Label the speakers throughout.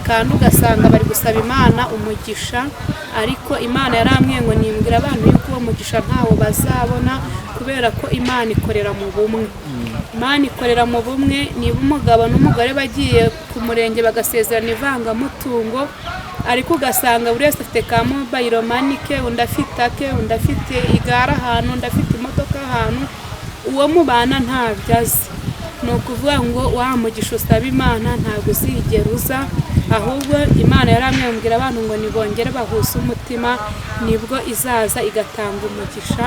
Speaker 1: kandi ugasanga bari gusaba Imana umugisha, ariko Imana yarambwiye ngo nimbwira abantu yuko uwo mugisha ntawo bazabona kubera ko Imana ikorera mu bumwe. Imana ikorera mu bumwe. Niba umugabo n'umugore bagiye ku murenge bagasezerana ivangamutungo, ariko ugasanga buri wese afite ka mobile money ke, undi afite ake, undi afite igare ahantu, undi afite imodoka ahantu, uwo mubana ntabyo azi. Ni ukuvuga ngo wa mugisha usaba Imana ntabwo uzigera uza, ahubwo Imana yaramwambwira abantu ngo nibongere bahuse umutima nibwo izaza igatanga umugisha.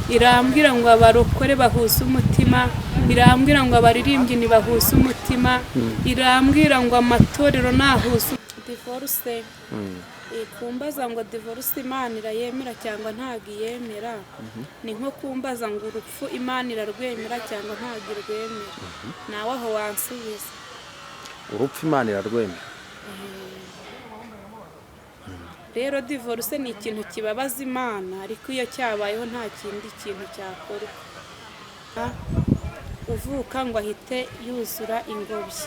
Speaker 1: Irambwira ngo abarokore bahuse umutima, irambwira ngo abaririmbyi nibahuse umutima, irambwira ngo amatorero nahuse divorce. Kumbaza ngo divorce Imana irayemera cyangwa ntabwo iyemera, ni nko kumbaza ngo urupfu Imana irarwemera cyangwa ntabwo irwemera. Nawe aho wansubiza.
Speaker 2: Urupfu Imana irarwemera.
Speaker 1: Rero divorce ni ikintu kibabaza Imana, ariko iyo cyabayeho nta kindi kintu cyakorwa. Uvuka ngo ahite yuzura ingobyi.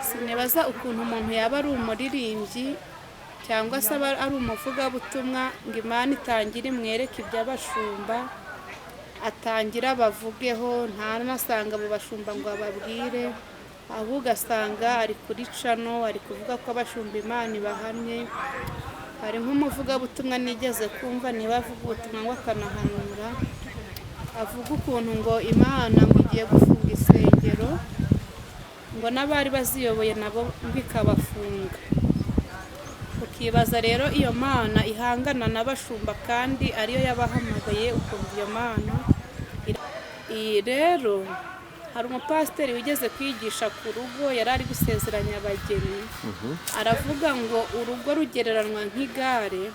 Speaker 1: Sinibaza ukuntu umuntu yaba ari umuririmbyi cyangwa se ari umuvugabutumwa ngo Imana itangire imwereke iby'abashumba, atangira bavugeho, ntanasanga abo bashumba ngo ababwire, ahubwo ugasanga ari kuri cano ari kuvuga ko abashumba Imana ibahannye. Hari nk'umuvugabutumwa nigeze kumva niba avuga ubutumwa ngo akanahanura, avuga ukuntu ngo Imana ngo igiye gufunga isengero, ngo n'abari baziyoboye nabo bikabafunga. Ukibaza rero iyo Mana ihangana n'abashumba kandi ariyo yabahamagaye, ukumva iyo Mana. Rero hari umupasiteri wigeze kwigisha ku rugo, yari ari gusezeranya abageni, aravuga ngo urugo rugereranywa nk'igare,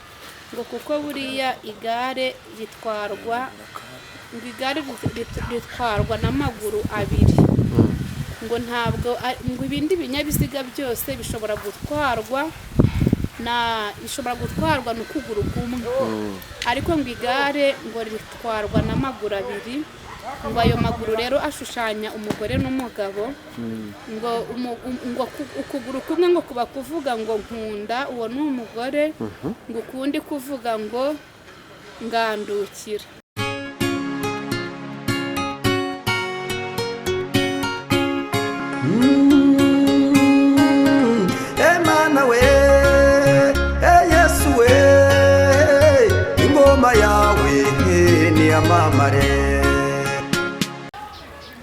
Speaker 1: ngo kuko buriya igare ritwarwa n'amaguru abiri, ngo ntabwo ngo ibindi binyabiziga byose bishobora gutwarwa n'ukuguru kumwe, ariko ngo igare ngo ritwarwa n'amaguru abiri. Ngo ayo maguru rero ashushanya umugore n'umugabo, ngo ukuguru kumwe ngo kuba kuvuga ngo nkunda uwo ni umugore, ngo ukundi kuvuga ngo ngandukira.
Speaker 3: Emana we, Yesu we, ingoma yawe ni amamare.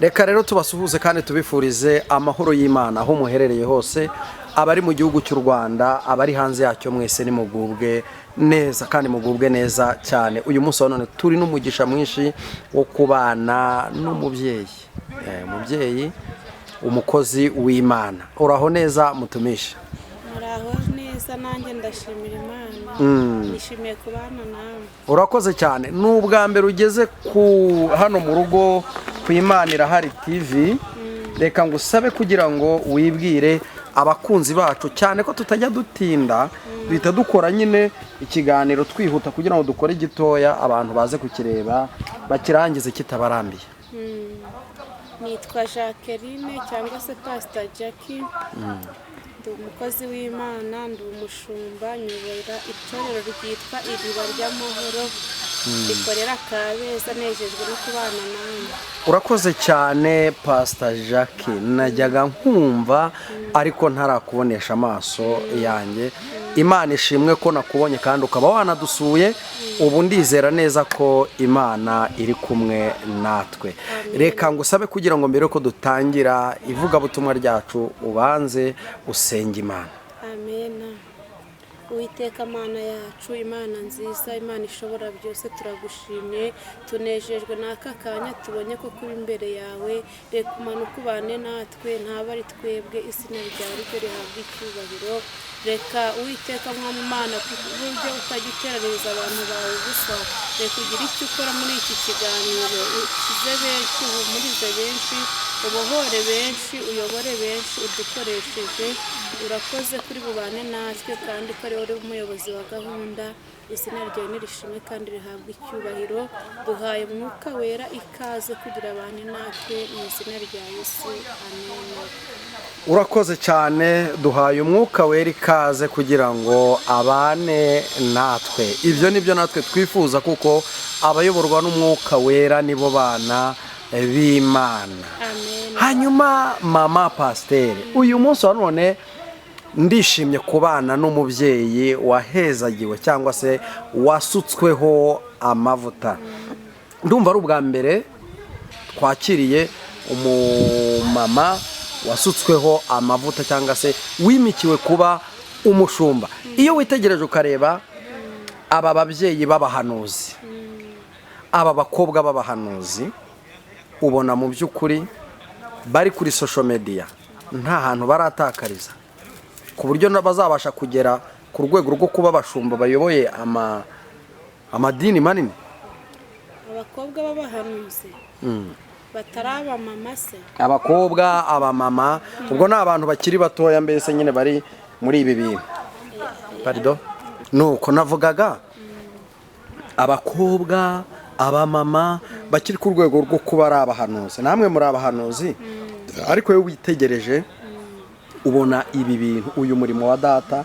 Speaker 2: Reka rero tubasuhuze kandi tubifurize amahoro y'Imana aho muherereye hose, abari mu gihugu cy'u Rwanda, abari hanze yacyo, mwese nimugubwe neza kandi mugubwe neza cyane. Uyu munsi none turi n'umugisha mwinshi wo kubana n'umubyeyi, umubyeyi umukozi w'Imana. Uraho neza mutumisha?
Speaker 1: Muraho neza, nanjye ndashimira Imana, nishimiye kubana nawe.
Speaker 2: Urakoze cyane. N'ubwa mbere ugeze ku hano mu rugo ku Imana Irahari TV, reka ngusabe kugira ngo wibwire abakunzi bacu, cyane ko tutajya dutinda, duhita dukora nyine ikiganiro twihuta kugira ngo dukore gitoya abantu baze kukireba bakirangize kitabarambiye.
Speaker 1: Nitwa Jacqueline cyangwa se Pastor Jackie, ndi umukozi w'Imana, ndi umushumba, nyobora itorero ryitwa Iriba ry'Amahoro rikorera Kabeza. Nejejwe no kubana nawe.
Speaker 2: Urakoze cyane Pastor Jackie, najyaga nkumva ariko ntarakubonesha amaso yanjye. Imana ishimwe ko nakubonye kandi ukaba wanadusuye, ubu ndizera neza ko Imana iri kumwe natwe. Reka ngusabe kugira ngo mbere ko dutangira ivugabutumwa ryacu ubanze usenge Imana.
Speaker 1: Amen. Uwiteka Mana yacu, Imana nziza, Imana ishobora byose, turagushimye, tunejejwe n'aka kanya tubonye ko kuri imbere yawe. Reka umanuke ubane natwe, ntaba ari twebwe, izina ryawe ryo rihabwa icyubahiro. Reka Uwiteka Imana ku buryo utagiterereza abantu bawe gusa, reka ugire icyo ukora muri iki kiganiro, ukize benshi, uhumurize benshi, ubohore benshi, uyobore benshi, udukoresheje. Urakoze kuri bubane natwe kandi ko ari wowe umuyobozi wa gahunda. Izina ryawe nirishimwe kandi rihabwa icyubahiro. Duhaye Mwuka Wera ikaze kugira abane natwe, mu izina rya Yesu, amen.
Speaker 2: urakoze cyane, duhaye umwuka wera ikaze kugira ngo abane natwe. Ibyo nibyo natwe twifuza, kuko abayoborwa n'umwuka wera nibo bana b'Imana. Hanyuma mama pasiteri, uyu munsi wa none ndishimye kubana n'umubyeyi wahezagiwe cyangwa se wasutsweho amavuta. Ndumva ari ubwa mbere twakiriye umumama wasutsweho amavuta cyangwa se wimikiwe kuba umushumba. Iyo witegereje ukareba aba babyeyi b'abahanuzi, aba bakobwa b'abahanuzi, ubona mu by'ukuri bari kuri social media, nta hantu baratakariza, ku buryo bazabasha kugera ku rwego rwo kuba abashumba bayoboye amadini manini.
Speaker 1: Abakobwa b'abahanuzi bataraba mama se,
Speaker 2: abakobwa abamama, ubwo ni abantu bakiri batoya mbese nyine bari muri ibi bintu. Pardon, nuko navugaga abakobwa abamama bakiri ku rwego rwo kuba ari abahanuzi. Namwe muri abahanuzi, ariko iyo witegereje ubona ibi bintu, uyu murimo wa data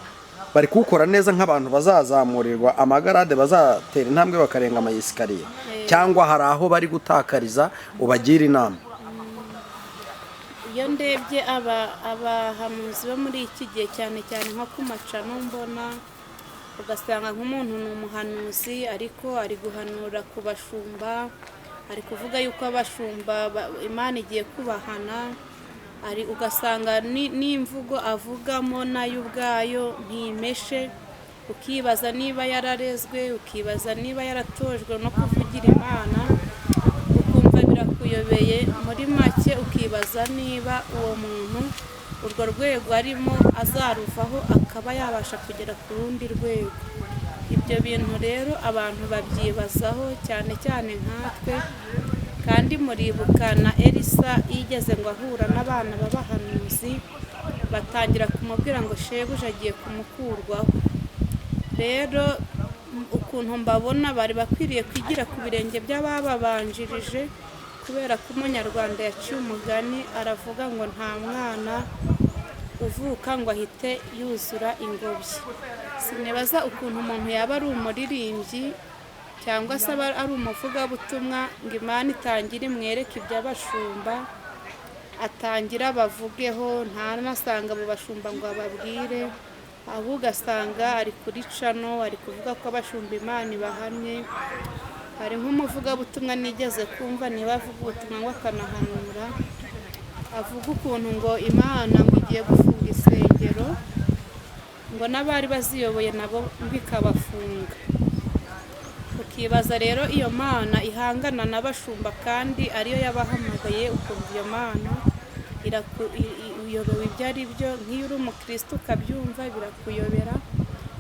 Speaker 2: bari kuwukora neza, nk'abantu bazazamurirwa amagarade, bazatera intambwe bakarenga amayesikariye, cyangwa hari aho bari gutakariza, ubagira inama.
Speaker 1: iyo ndebye abahanuzi bo muri iki gihe, cyane cyane nko ku macano mbona, ugasanga nk'umuntu ni umuhanuzi ariko ari guhanura ku bashumba, ari kuvuga yuko abashumba Imana igiye kubahana, ugasanga n'imvugo avugamo nayo ubwayo ntimeshe, ukibaza niba yararezwe, ukibaza niba yaratojwe no kuvugira Imana, ukumva birakuyobeye. Muri make ukibaza niba uwo muntu urwo rwego arimo azaruvaho akaba yabasha kugera ku rundi rwego. Ibyo bintu rero abantu babyibazaho, cyane cyane nkatwe. Kandi muribuka na Elisa yigeze ngo ahura n'abana b'abahanuzi, batangira kumubwira ngo shebuja agiye kumukurwaho. Rero ukuntu mbabona bari bakwiriye kwigira ku birenge by'abababanjirije, kubera ko umunyarwanda yaciye umugani aravuga ngo nta mwana uvuka ngo ahite yuzura ingobyi. Sinibaza ukuntu umuntu yaba ari umuririmbyi cyangwa se aba ari umuvugabutumwa ngo Imana itangire imwereke iby'abashumba, atangira bavugeho, ntanasanga abo bashumba ngo ababwire, ahubwo ugasanga ari kuri cano ari kuvuga ko abashumba Imana ibahannye. Hari nk'umuvugabutumwa nigeze kumva, niba avuga ubutumwa ngo akanahanura, avuga ukuntu ngo Imana ngo igiye gufunga isengero, ngo n'abari baziyoboye nabo bikabafunga. Ukibaza rero iyo Mana ihangana n'abashumba kandi ariyo yabahamagaye, ukumva iyo Mana iyobewe ibyo ari byo. Nk'iyo uri umukristo ukabyumva birakuyobera,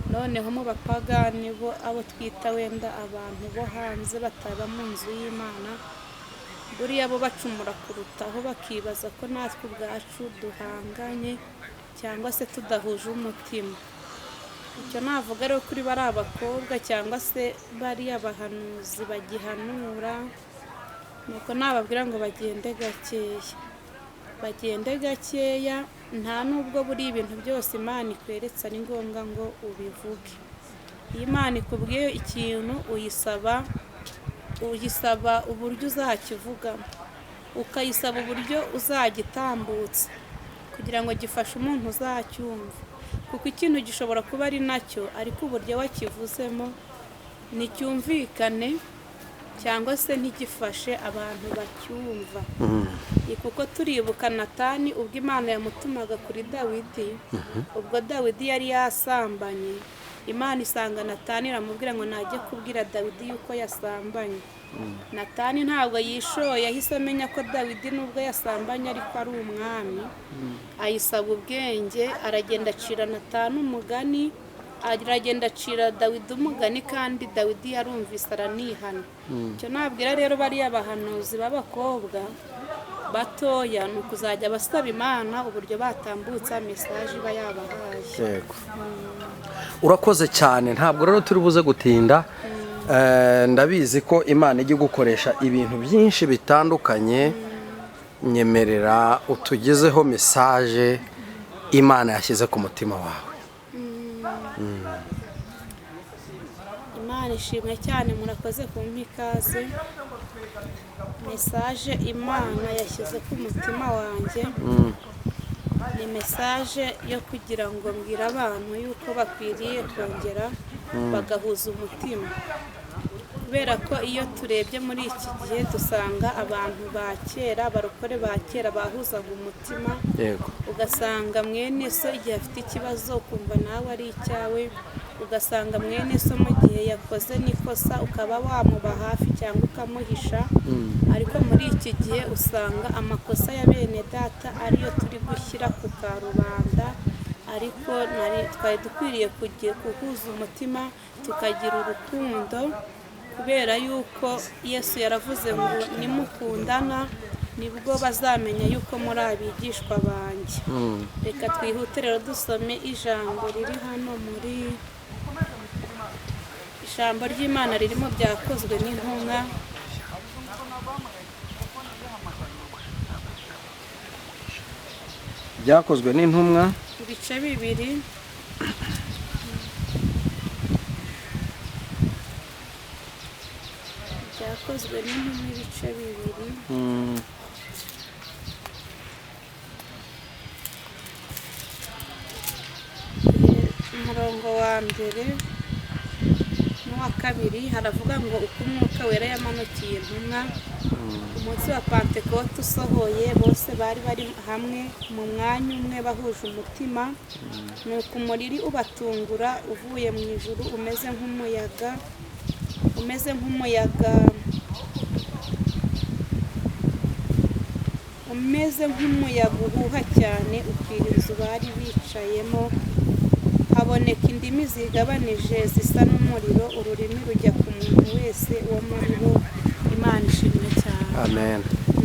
Speaker 1: noneho mu bapagani bo, abo twita wenda abantu bo hanze bataba mu nzu y'Imana, buriya bo bacumura kurutaho, bakibaza ko natwe ubwacu duhanganye cyangwa se tudahuje umutima. Icyo navuga rero kuri bari abakobwa cyangwa se bari abahanuzi bagihanura, nuko nababwira ngo bagende gakeya, nta nubwo buri ibintu byose Imana ikweretse ari ngombwa ngo ubivuge. Iyo Imana ikubwiye ikintu uyisaba uburyo uzakivugamo, ukayisaba uburyo uzagitambutsa kugira ngo gifashe umuntu uzacyumva, kuko ikintu gishobora kuba ari nacyo ariko uburyo wakivuzemo nticyumvikane cyangwa se ntigifashe abantu bacyumva. Kuko turibuka Natani ubwo Imana yamutumaga kuri Dawidi, ubwo Dawidi yari yasambanye, Imana isanga Natani iramubwira ngo najye kubwira Dawidi yuko yasambanye. Natani ntabwo yishoye, yahise amenya ko Dawidi nubwo yasambanye ariko ari umwami, ayisaba ubwenge, aragenda acira Natani umugani, aragenda acira Dawidi umugani, kandi Dawidi yarumvise aranihana. Icyo nabwira rero bariya abahanuzi b'abakobwa batoya ni ukuzajya basaba Imana uburyo batambutsa mesaje iba yabahaye.
Speaker 2: Yego, urakoze cyane. Ntabwo rero turi buze gutinda, ndabizi ko Imana ijya gukoresha ibintu byinshi bitandukanye. Nyemerera utugezeho mesaje Imana yashyize ku mutima wawe?
Speaker 1: Imana ishimwe cyane, murakoze kumpa ikaze. Mesaje Imana yashyize ku mutima wanjye ni mesaje yo kugira ngo mbwire abantu yuko bakwiriye kongera bagahuza umutima, kubera ko iyo turebye muri iki gihe dusanga abantu ba kera, abarokore ba kera bahuzaga umutima, ugasanga mwene so igihe afite ikibazo ukumva nawe ari icyawe, ugasanga mwene so mu gihe yakoze n'ikosa ukaba wamuba hafi cyangwa ukamuhisha, ariko muri iki gihe usanga amakosa ya bene data ariyo turi gushyira ku karubanda, ariko twari dukwiriye guhuza umutima tukagira urukundo, kubera yuko Yesu yaravuze ngo nimukundana nibwo bazamenya yuko muri abigishwa banjye. Reka twihute rero dusome ijambo riri hano muri ijambo ry'Imana riri mu Byakozwe n'Intumwa,
Speaker 2: Byakozwe n'Intumwa
Speaker 1: ibice 2. Byakozwe n'Intumwa ibice 2. Umurongo wa mbere n'uwa kabiri haravuga ngo uko Umwuka Wera yamanukiye intumwa umunsi wa Pentekote usohoye, bose bari hamwe mu mwanya umwe bahuje umutima, nuko umuriri ubatungura uvuye mu ijuru umeze nk'umuyaga uhuha cyane ukwira inzu bari bicayemo, haboneka indimi zigabanije zisa n'umuriro, ururimi rujya ku muntu wese wo muri bo. Imana ishimwe cyane.
Speaker 2: Amen.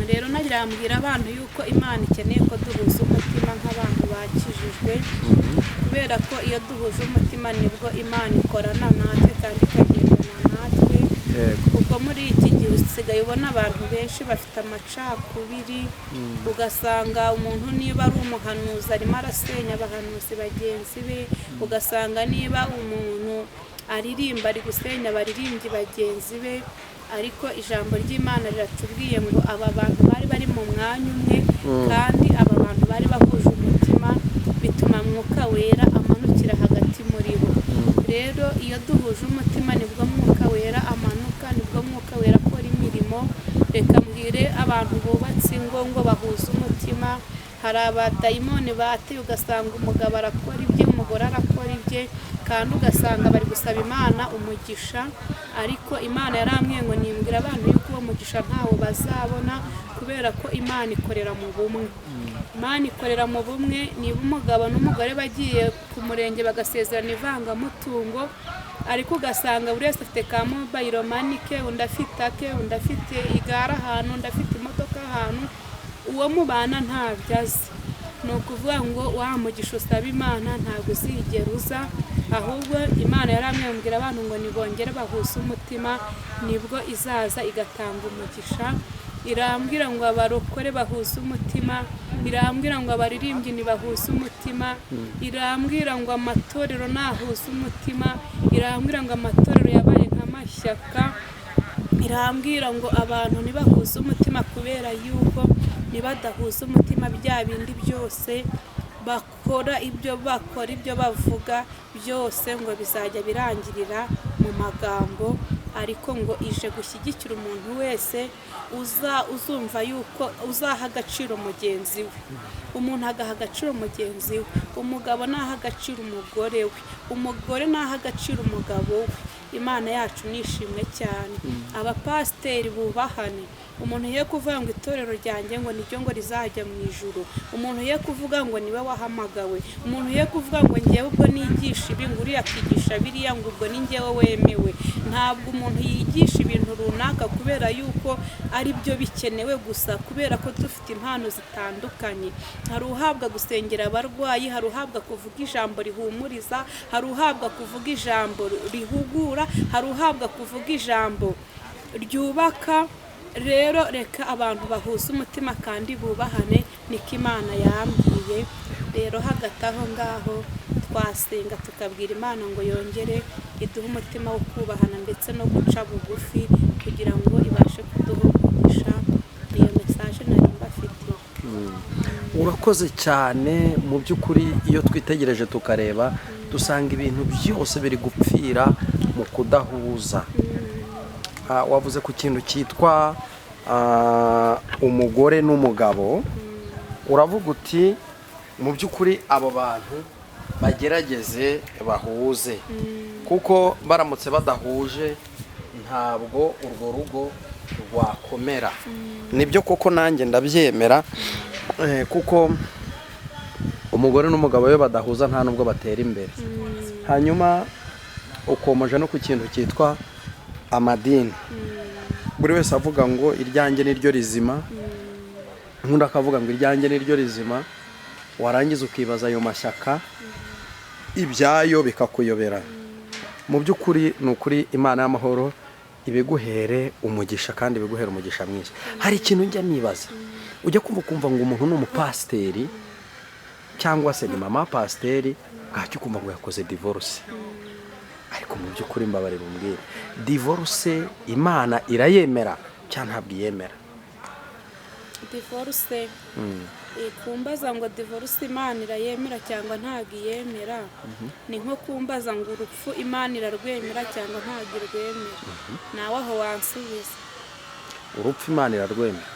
Speaker 1: Rero nagira mbwira abantu yuko Imana ikeneye ko duhuza umutima nk'abantu bakijijwe, kubera ko iyo duhuje umutima nibwo Imana ikorana natwe kandi ikagendana natwe, kuko muri iki gihe usigaye ubona abantu benshi bafite amacakubiri, ugasanga umuntu niba ari umuhanuzi arimo arasenya abahanuzi bagenzi be, ugasanga niba umuntu aririmba ari gusenya abaririmbyi bagenzi be, ariko ijambo ry'Imana riratubwiye ngo aba bantu bari mu mwanya umwe, kandi aba bantu bari bahuje umutima, bituma Mwuka Wera amanukira hagati muri bo. Rero iyo duhuje umutima nibwo Mwuka Wera amanuka, nibwo Mwuka Wera akora imirimo. Reka mbwire abantu bubatse ingo ngo bahuze umutima. Hari abadayimoni bateye, ugasanga umugabo arakora ibye, umugore arakora ibye, kandi ugasanga bari gusaba Imana umugisha, ariko Imana yarambwiye ngo nimbwira abantu yuko uwo mugisha ntawo bazabona, kubera ko Imana ikorera mu bumwe. Imana ikorera mu bumwe. Niba umugabo n'umugore bagiye ku murenge bagasezerana ivangamutungo, ariko ugasanga buri wese afite ka mobile money ke, undi afite ake, undi afite igare ahantu, undi afite imodoka ahantu, uwo mubana ntabyo azi. Ni ukuvuga ngo wa mugisha usaba Imana ntabwo uzigera uza, ahubwo Imana yaramwembwira abantu ngo nibongere bahuze umutima nibwo izaza igatanga umugisha. Irambwira ngo abarokore bahuze umutima, irambwira ngo abaririmbyi nibahuze umutima, irambwira ngo amatorero nahuze umutima, irambwira ngo amatorero yabaye nk'amashyaka, irambwira ngo abantu nibahuze umutima, kubera yuko nibadahuza umutima bya bindi byose bakora ibyo bavuga byose ngo bizajya birangirira mu magambo, ariko ngo ije gushyigikira umuntu wese uzumva yuko uzaha agaciro mugenzi we. Umuntu agaha agaciro mugenzi we, umugabo naha agaciro umugore we, umugore naha agaciro umugabo we. Imana yacu nishimwe cyane. Abapasiteri bubahane. Umuntu ye kuvuga ngo itorero ryanjye ngo niryo ngo rizajya mu ijuru, umuntu ye kuvuga ngo niwe wahamagawe, umuntu ye kuvuga ngo ngewe ubwo nigisha ibi ngo uriya akigisha biriya ngo ubwo ni ngewe wemewe. Ntabwo umuntu yigisha ibintu runaka kubera yuko ari byo bikenewe gusa, kubera ko dufite impano zitandukanye. Hari uhabwa gusengera abarwayi, hari uhabwa kuvuga ijambo rihumuriza, hari uhabwa kuvuga ijambo rihugura, hari uhabwa kuvuga ijambo ryubaka. Rero reka abantu bahuze umutima kandi bubahane, niko Imana yambwiye. rero hagati aho ngaho twasenga tukabwira Imana ngo yongere iduhe umutima wo kubahana ndetse no guca bugufi kugira ngo ibashe kuduha umugisha. Niyo message nari mbafitiye.
Speaker 2: urakoze cyane. Mu by'ukuri iyo twitegereje tukareba dusanga ibintu byose biri gupfira mu kudahuza. Wavuze ku kintu cyitwa umugore n'umugabo, uravuga uti mu by'ukuri abo bantu bagerageze bahuze, kuko baramutse badahuje ntabwo urwo rugo rwakomera. Nibyo koko nanjye ndabyemera, kuko umugore n'umugabo we badahuza nta nubwo batera imbere. Hanyuma ukomeje no ku kintu cyitwa amadini, buri wese avuga ngo iryanjye niryo rizima, nkunda akavuga ngo iryanjye niryo rizima, warangiza ukibaza ayo mashyaka ibyayo bikakuyobera. Mu by'ukuri ni ukuri Imana y'amahoro ibiguhere umugisha kandi ibiguhere umugisha mwinshi. Hari ikintu njya nibaza, ujya kumva ngo umuntu ni umupasiteri cyangwa se ni mama pasiteri, bwacyo ukumva ngo yakoze divorce. Ariko mu by'ukuri mbabarira umbwire, divorce Imana irayemera cyangwa ntabwo iyemera?
Speaker 1: Divorce kumbaza ngo divorce Imana irayemera cyangwa ntabwo iyemera, ni nko kumbaza ngo urupfu Imana irarwemera cyangwa ntabwo irwemera. Nawe aho wansubiza.
Speaker 2: Urupfu Imana irarwemera.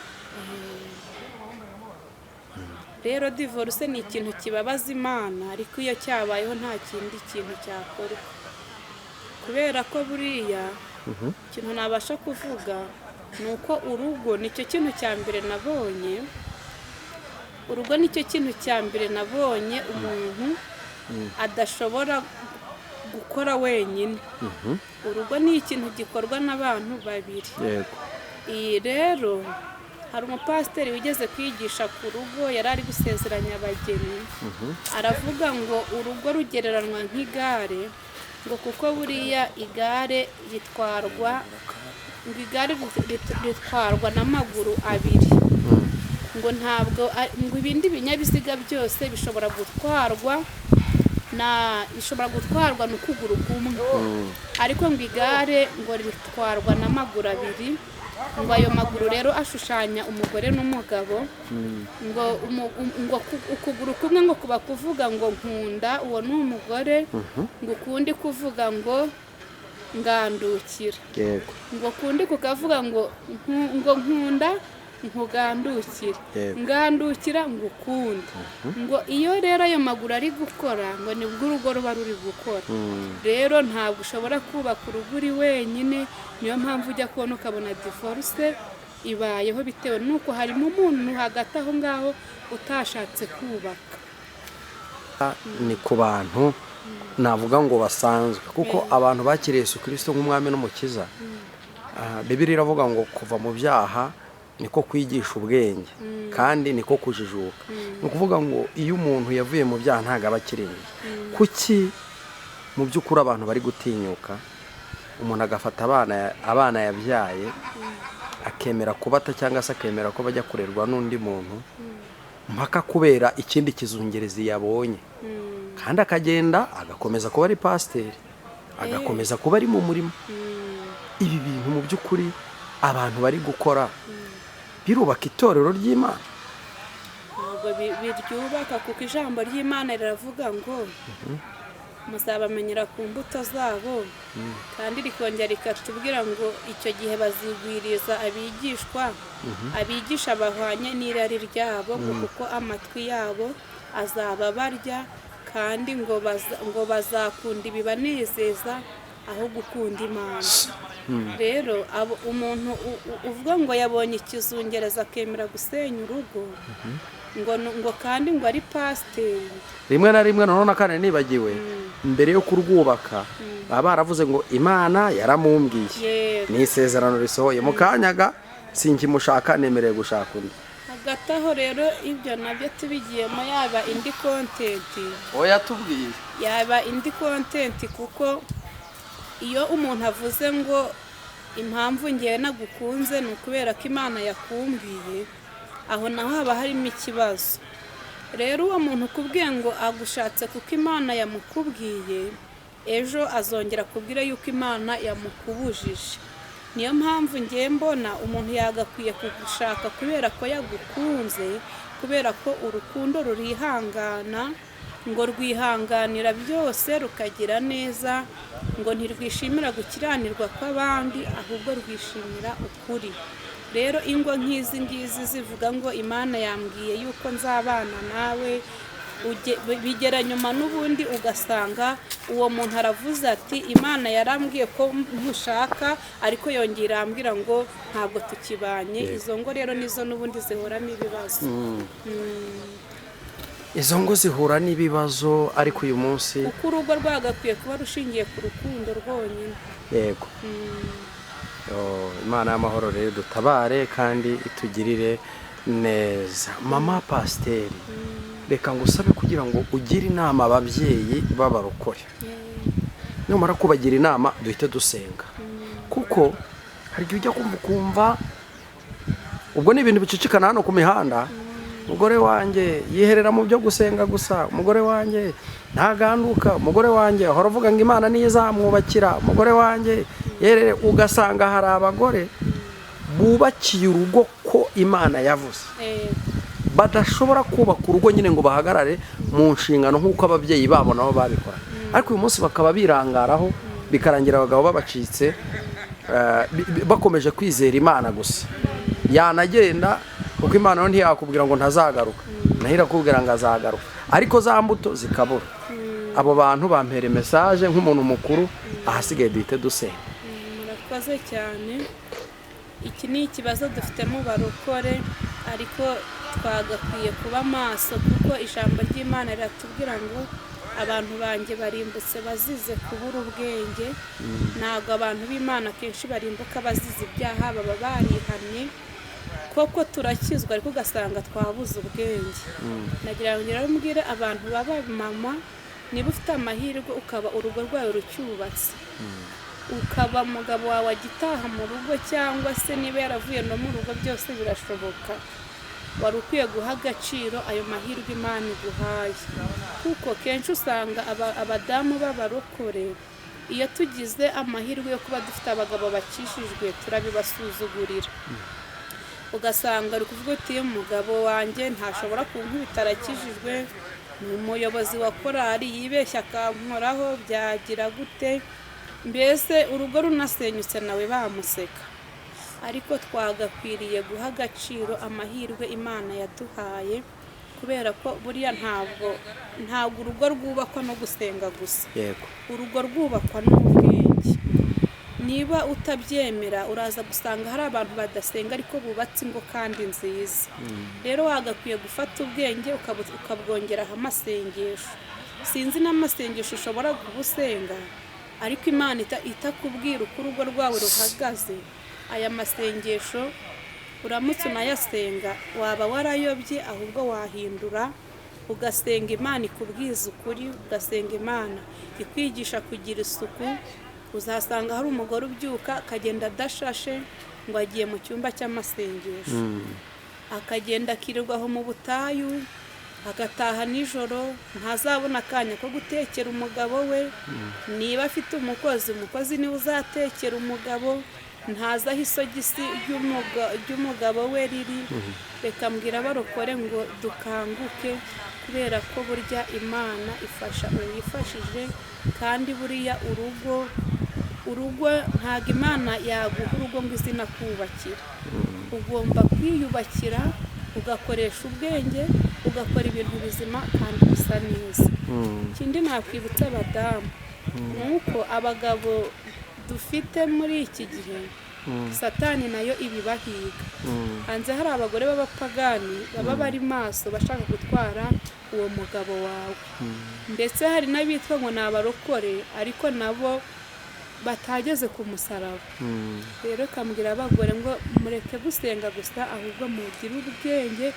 Speaker 1: Rero divorce ni ikintu kibabaza Imana, ariko iyo cyabayeho nta kindi kintu cyakorwa, kubera ko buriya ikintu nabasha kuvuga ni uko urugo nicyo kintu cya mbere nabonye. Urugo nicyo kintu cya mbere nabonye umuntu adashobora gukora wenyine. Urugo ni ikintu gikorwa n'abantu babiri. Iyi rero hari umupasiteri wigeze kwigisha ku rugo, yari ari gusezeranya abageni, aravuga ngo urugo rugereranywa nk'igare, ngo kuko buriya igare ritwarwa n'amaguru abiri, ngo ntabwo ngo ibindi binyabiziga byose bishobora gutwarwa n'ukuguru kumwe, ariko ngo igare ngo ritwarwa n'amaguru abiri. Ngo ayo maguru rero ashushanya umugore n'umugabo, ngo ukuguru kumwe ngo kuba kuvuga ngo nkunda, uwo ni umugore, ngo ukundi kuvuga ngo ngandukira, ngo kundi kukavuga ngo nkunda nkugandukire, ngandukira ngo ukundi. Ngo iyo rero ayo maguru ari gukora ngo nibwo urugo ruba ruri gukora. Rero ntabwo ushobora kubaka urugo uri wenyine, niyo mpamvu ujya kubona ukabona divorce ibayeho bitewe n'uko harimo umuntu hagati aho ngaho utashatse kubaka.
Speaker 2: Ni ku bantu navuga ngo basanzwe, kuko abantu bakiriye Yesu Kristo nk'umwami n'umukiza, Bibiliya iravuga ngo kuva mu byaha niko kwigisha ubwenge kandi niko kujijuka. Ni ukuvuga ngo iyo umuntu yavuye mu byaha ntabwo aba akirimo. Kuki mu by'ukuri abantu bari gutinyuka, umuntu agafata abana yabyaye akemera kubata cyangwa se akemera ko bajya kurerwa n'undi muntu mpaka kubera ikindi kizungerezi yabonye, kandi akagenda agakomeza kuba ari pasiteri, agakomeza kuba ari mu murimo. Ibi bintu mu by'ukuri abantu bari gukora birubaka itorero ry'Imana?
Speaker 1: Ntabwo biryubaka, kuko ijambo ry'Imana riravuga ngo muzabamenyera ku mbuto zabo, kandi rikongera rikatubwira ngo icyo gihe bazigwiriza abigisha bahwanye n'irari ryabo, kuko amatwi yabo azaba barya, kandi ngo bazakunda ibibanezeza aho gukunda Imana. Rero umuntu uvuga ngo yabonye ikizungereza akemera gusenya urugo, ngo kandi ngo ari pasiteri,
Speaker 2: rimwe na rimwe nanone kandi nibagiwe mbere yo kurwubaka baba baravuze ngo Imana yaramumbwiye, ni isezerano risohoye, mu kanyaga sinkimushaka nemereye gushaka undi.
Speaker 1: Hagati aho rero ibyo nabyo tubigiyemo yaba indi kontenti,
Speaker 2: oya tubwiye
Speaker 1: yaba indi kontenti, kuko iyo umuntu avuze ngo impamvu ngewe nagukunze ni ukubera ko Imana yakumbwiye, aho naho haba harimo ikibazo. rero uwo muntu ukubwiye ngo agushatse kuko imana yamukubwiye, ejo azongera kubwira yuko imana yamukubujije. niyo mpamvu ngiye mbona umuntu yagakwiye kugushaka kubera ko yagukunze, kubera ko urukundo rurihangana, ngo rwihanganira byose rukagira neza, ngo ntirwishimira gukiranirwa kw'abandi ahubwo rwishimira ukuri. rero ingo nk'izi ngizi zivuga ngo imana yambwiye yuko nzabana nawe, bigera nyuma n'ubundi ugasanga uwo muntu aravuze ati imana yarambwiye ko ntushaka ariko yongera ambwira ngo ntabwo tukibanye. izo ngo rero nizo n'ubundi zihoramo ibibazo.
Speaker 2: izo ngo zihura n'ibibazo, ariko uyu munsi
Speaker 1: uko urugo rwagakwiye kuba rushingiye ku rukundo rwonyine.
Speaker 2: yego. Imana y'amahoro rero dutabare kandi itugirire neza. Mama Pasiteri, reka ngusabe kugira ngo ugire inama ababyeyi b'abarokore. numara kubagira inama duhite dusenga, kuko hari igihe ujya kumva ubwo ni ibintu bicicikana hano ku mihanda. umugore wanjye yiherera mu byo gusenga gusa, umugore wanjye ntaganduka, umugore wanjye ahora avuga ngo imana niyo izamwubakira, umugore wanjye yerere. ugasanga hari abagore bubakiye urugo ko imana yavuze, badashobora kubaka urugo nyine ngo bahagarare mu nshingano nk'uko ababyeyi babo nabo babikora. ariko uyu munsi bakaba birangaraho, bikarangira abagabo babacitse, bakomeje kwizera imana gusa. yanagenda kuko imana yo ntiyakubwira ngo ntazagaruka, naho irakubwira ngo azagaruka, ariko za mbuto zikabura. abo bantu bampere mesaje nk'umuntu mukuru, ahasigaye duhite dusenga.
Speaker 1: murakoze cyane. iki ni ikibazo dufite mu barokore, ariko twagakwiye kuba maso, kuko ijambo ry'imana riratubwira ngo abantu banjye barimbutse bazize kubura ubwenge. ntabwo abantu b'imana kenshi barimbuka bazize ibyaha, baba barihannye. koko turakizwa ariko ugasanga twabuze ubwenge. nagira ngo rero mbwire abantu baba mama, niba ufite amahirwe ukaba urugo rwawe rucyubatse, ukaba umugabo wawe agitaha mu rugo, cyangwa se niba yaravuye no mu rugo, byose birashoboka. wari ukwiye guha agaciro ayo mahirwe imana iguhaye, kuko kenshi usanga abadamu b'abarokore, iyo tugize amahirwe yo kuba dufite abagabo bakishijwe, turabibasuzugurira. ugasanga ari kuvuga uti umugabo wanjye ntashobora kunkubita, arakijijwe, ni umuyobozi wa korali, yibeshya akankoraho, byagira gute? mbese urugo runasenyutse nawe bamuseka. ariko twagakwiriye guha agaciro amahirwe imana yaduhaye, kubera ko buriya ntabwo urugo rwubakwa no gusenga gusa. urugo rwubakwa n'ubwenge. niba utabyemera uraza gusanga hari abantu badasenga ariko bubatse ingo kandi nziza. rero wagakwiye gufata ubwenge ukabwongeraho amasengesho. sinzi n'amasengesho ushobora kubusenga, ariko imana itakubwira uko urugo rwawe ruhagaze. aya masengesho uramutse unayasenga waba warayobye, ahubwo wahindura ugasenga imana ikubwiza ukuri, ugasenga imana ikwigisha kugira isuku. uzasanga hari umugore ubyuka akagenda adashashe ngo agiye mu cyumba cy'amasengesho, akagenda akirirwaho mu butayu, agataha nijoro, ntazabona akanya ko gutekera umugabo we. niba afite umukozi niwe uzatekera umugabo, ntazaho isogisi ry'umugabo we riri. reka mbwira abarokore ngo dukanguke, kubera ko burya imana ifasha uyifashije. kandi buriya urugo ntabwo imana yaguha urugo ngo izina kubakira. ugomba kwiyubakira, ugakoresha ubwenge, ugakora ibintu bizima kandi bisa neza. ikindi nakwibutsa abadamu, ni uko abagabo dufite muri iki gihe, satani nayo ibibahiga. hanze hari abagore b'abapagani baba bari maso, bashaka gutwara uwo mugabo wawe. ndetse hari n'abitwa ngo ni abarokore, ariko nabo batageze ku musaraba. rero kambwira abagore ngo mureke gusenga gusa, ahubwo mugire ubwenge,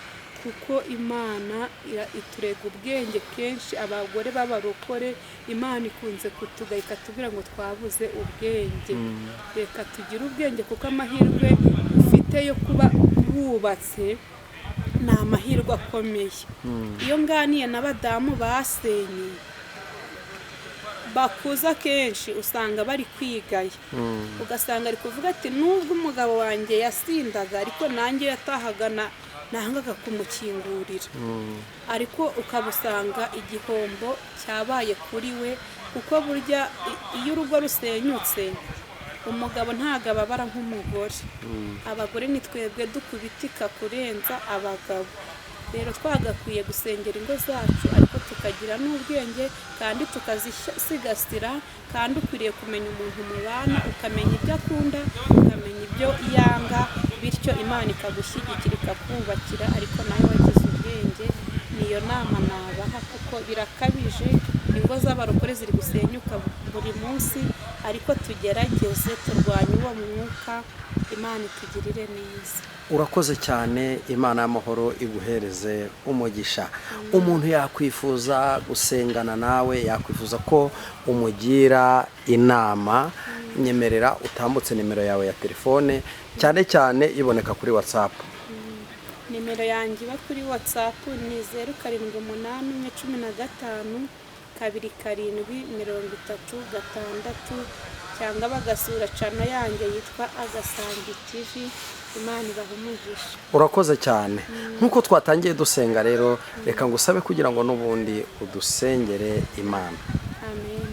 Speaker 1: kuko imana iturega ubwenge. kenshi abagore b'abarokore imana ikunze kutuga ikatubwira ngo twabuze ubwenge. reka tugire ubwenge, kuko amahirwe ufite yo kuba wubatse ni amahirwe akomeye. Iyo nganiye n'abadamu basenye bakuza kenshi usanga bari kwigaya, ugasanga ari kuvuga ati nubwo umugabo wanjye yasindaga ariko nanjye yatahagana nangaga kumukingurira, ariko ukabusanga igihombo cyabaye kuri we, kuko burya iyo urugo rusenyutse umugabo ntago ababara nk'umugore, abagore ni twebwe dukubitika kurenza abagabo. Rero twagakwiye gusengera ingo zacu ariko tukagira n'ubwenge kandi tukazisigasira, kandi ukwiriye kumenya umuntu mubana, ukamenya ibyo akunda, ukamenya ibyo yanga, bityo Imana ikagushyigikira ikakubakira, ariko nawe wagize ubwenge. Niyo nama nabaha kuko birakabije, ingo z'abarokore ziri gusenyuka buri munsi, ariko tugerageze turwanye uwo mwuka, Imana itugirire neza.
Speaker 2: Urakoze cyane, Imana y'amahoro iguhereze umugisha. Umuntu yakwifuza gusengana nawe, yakwifuza ko umugira inama, nyemerera utambutse nimero yawe ya telefone, cyane cyane iboneka kuri WhatsApp.
Speaker 1: Nimero yanjye iba kuri WhatsApp ni 0788152736, cyangwa bagasura channel yanjye yitwa Agasangi TV. Imana ibahe umugisha.
Speaker 2: Urakoze cyane. Nkuko twatangiye dusenga rero, reka ngusabe kugira ngo n'ubundi udusengere Imana.
Speaker 1: Amen.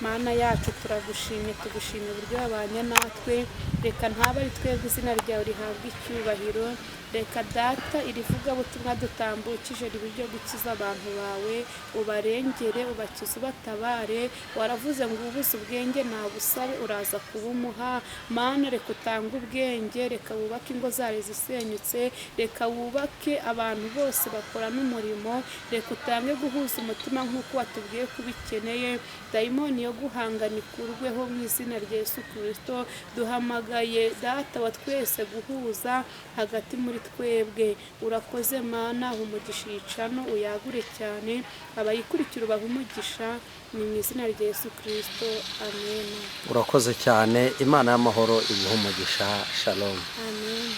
Speaker 1: Mana yacu turagushimye, tugushimye uburyo wabanye natwe, reka ntaba ari twebwe izina ryawe rihabwa icyubahiro, reka data irivuga butumwa dutambukije ribiryo gukiza abantu bawe, ubarengere, ubakize, ubatabare. Waravuze ngo ubuze ubwenge nabusabe uraza kubumuha. Mana reka utange ubwenge, reka wubake ingo zari zisenyutse, reka wubake abantu bose bakora n'umurimo, reka utange guhuza umutima nk'uko watubwiye kubikeneye. Dayimoni yo guhangana ikurweho mu izina rya Yesu Kristo. Duhamagaye data wa twese guhuza hagati muri twebwe. Urakoze Mana, umugisha yicano uyagure cyane, abayikurikira ubaha umugisha, ni mu izina rya Yesu Kristo. Amen.
Speaker 2: Urakoze cyane, Imana y'amahoro iguhe umugisha. Shalom.
Speaker 1: Amen.